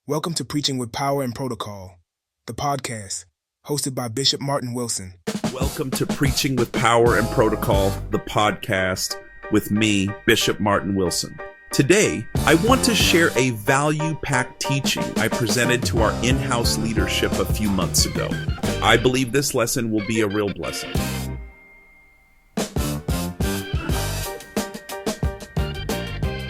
Welcome to Preaching with Power and Protocol, the podcast, hosted by Bishop Martin Wilson. Welcome to Preaching with Power and Protocol, the podcast with me, Bishop Martin Wilson. Today, I want to share a value-packed teaching I presented to our in-house leadership a few months ago. I believe this lesson will be a real blessing.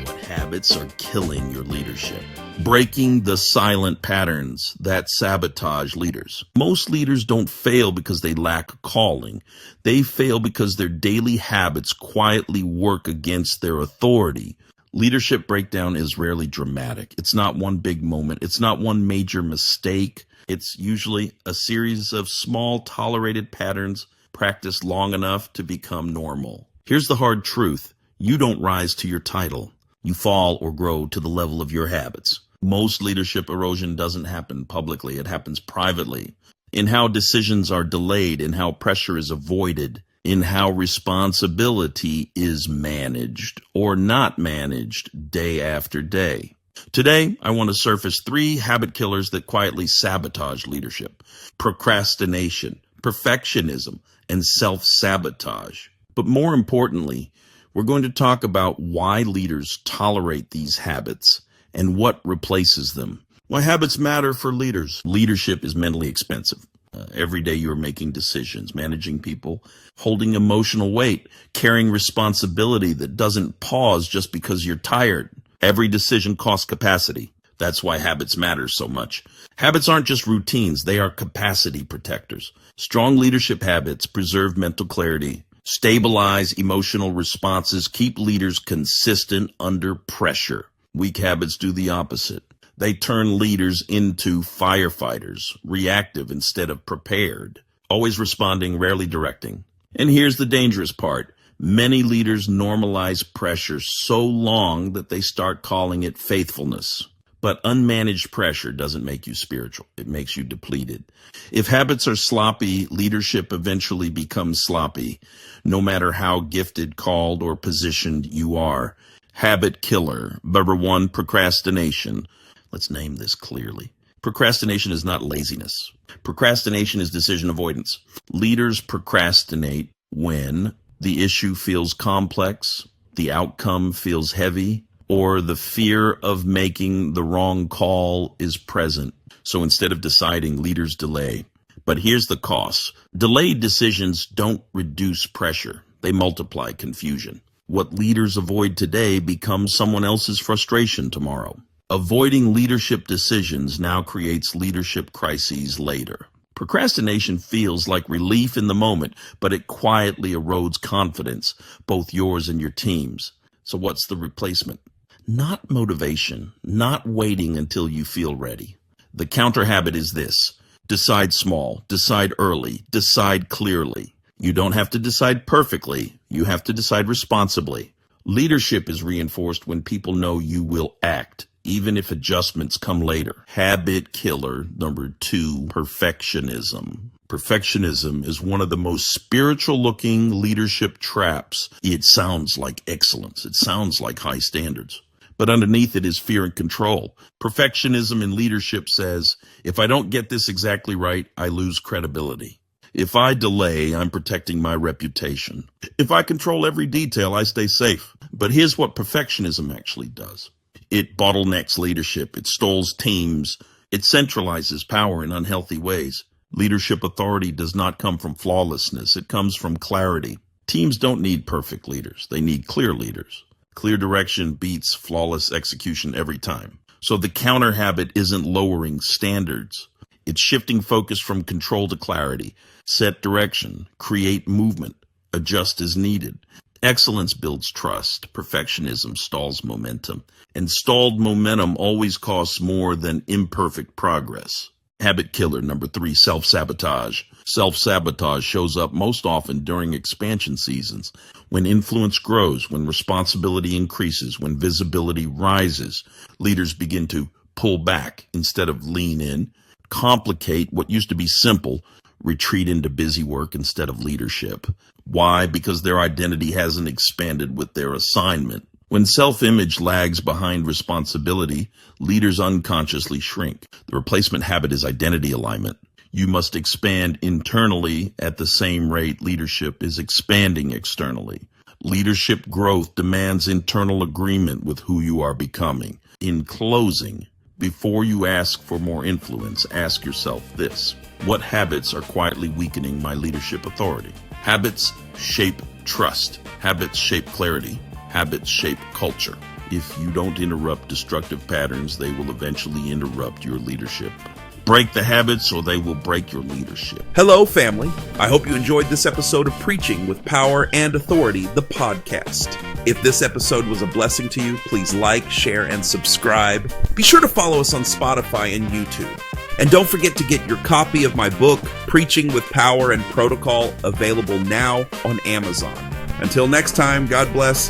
What habits are killing your leadership? Breaking the silent patterns that sabotage leaders. Most leaders don't fail because they lack a calling. They fail because their daily habits quietly work against their authority. Leadership breakdown is rarely dramatic. It's not one big moment. It's not one major mistake. It's usually a series of small tolerated patterns practiced long enough to become normal. Here's the hard truth. You don't rise to your title. You fall or grow to the level of your habits. Most leadership erosion doesn't happen publicly. It happens privately. In how decisions are delayed, in how pressure is avoided, in how responsibility is managed or not managed day after day. Today, I want to surface 3 habit killers that quietly sabotage leadership: procrastination, perfectionism, and self-sabotage. But more importantly, we're going to talk about why leaders tolerate these habits and what replaces them. Why habits matter for leaders. Leadership is mentally expensive. Every day you're making decisions, managing people, holding emotional weight, carrying responsibility that doesn't pause just because you're tired. Every decision costs capacity. That's why habits matter so much. Habits aren't just routines. They are capacity protectors. Strong leadership habits preserve mental clarity, stabilize emotional responses, keep leaders consistent under pressure. Weak habits do the opposite. They turn leaders into firefighters, reactive instead of prepared, always responding, rarely directing. And here's the dangerous part. Many leaders normalize pressure so long that they start calling it faithfulness. But unmanaged pressure doesn't make you spiritual. It makes you depleted. If habits are sloppy, leadership eventually becomes sloppy, no matter how gifted, called, or positioned you are. Habit killer. Number 1, procrastination. Let's name this clearly. Procrastination is not laziness. Procrastination is decision avoidance. Leaders procrastinate when the issue feels complex, the outcome feels heavy, or the fear of making the wrong call is present. So instead of deciding, leaders delay. But here's the cost. Delayed decisions don't reduce pressure. They multiply confusion. What leaders avoid today becomes someone else's frustration tomorrow. Avoiding leadership decisions now creates leadership crises later. Procrastination feels like relief in the moment, but it quietly erodes confidence, both yours and your team's. So what's the replacement? Not motivation, not waiting until you feel ready. The counter habit is this: decide small, decide early, decide clearly. You don't have to decide perfectly. You have to decide responsibly. Leadership is reinforced when people know you will act, even if adjustments come later. Habit killer number 2, perfectionism. Perfectionism is one of the most spiritual-looking leadership traps. It sounds like excellence. It sounds like high standards. But underneath it is fear and control. Perfectionism in leadership says, if I don't get this exactly right, I lose credibility. If I delay, I'm protecting my reputation. If I control every detail, I stay safe. But here's what perfectionism actually does. It bottlenecks leadership. It stalls teams. It centralizes power in unhealthy ways. Leadership authority does not come from flawlessness. It comes from clarity. Teams don't need perfect leaders. They need clear leaders. Clear direction beats flawless execution every time. So the counter habit isn't lowering standards. It's shifting focus from control to clarity. Set direction, create movement, adjust as needed. Excellence builds trust. Perfectionism stalls momentum. And stalled momentum always costs more than imperfect progress. Habit killer number 3, self-sabotage. Self-sabotage shows up most often during expansion seasons, when influence grows, when responsibility increases, when visibility rises. Leaders begin to pull back instead of lean in, complicate what used to be simple, retreat into busy work instead of leadership. Why? Because their identity hasn't expanded with their assignment. When self-image lags behind responsibility, leaders unconsciously shrink. The replacement habit is identity alignment. You must expand internally at the same rate leadership is expanding externally. Leadership growth demands internal agreement with who you are becoming. In closing, before you ask for more influence, ask yourself this: what habits are quietly weakening my leadership authority? Habits shape trust. Habits shape clarity. Habits shape culture. If you don't interrupt destructive patterns, they will eventually interrupt your leadership. Break the habits or they will break your leadership. Hello, family. I hope you enjoyed this episode of Preaching with Power and Authority, the podcast. If this episode was a blessing to you, please like, share, and subscribe. Be sure to follow us on Spotify and YouTube. And don't forget to get your copy of my book, Preaching with Power and Protocol, available now on Amazon. Until next time, God bless.